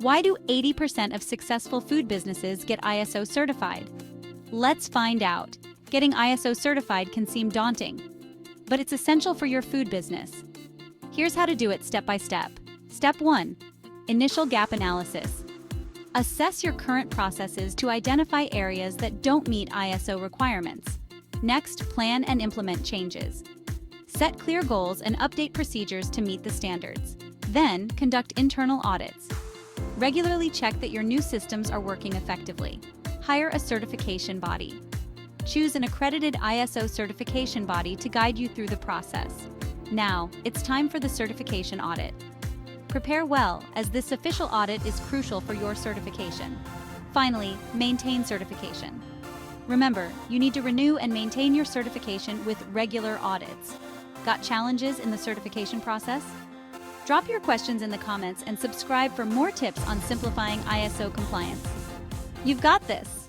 Why do 80% of successful food businesses get ISO certified? Let's find out. Getting ISO certified can seem daunting, but it's essential for your food business. Here's how to do it step by step. Step 1. Initial gap analysis. Assess your current processes to identify areas that don't meet ISO requirements. Next, plan and implement changes. Set clear goals and update procedures to meet the standards. Then, conduct internal audits. Regularly check that your new systems are working effectively. Hire a certification body. Choose an accredited ISO certification body to guide you through the process. Now, it's time for the certification audit. Prepare well, as this official audit is crucial for your certification. Finally, maintain certification. Remember, you need to renew and maintain your certification with regular audits. Got challenges in the certification process? Drop your questions in the comments and subscribe for more tips on simplifying ISO compliance. You've got this!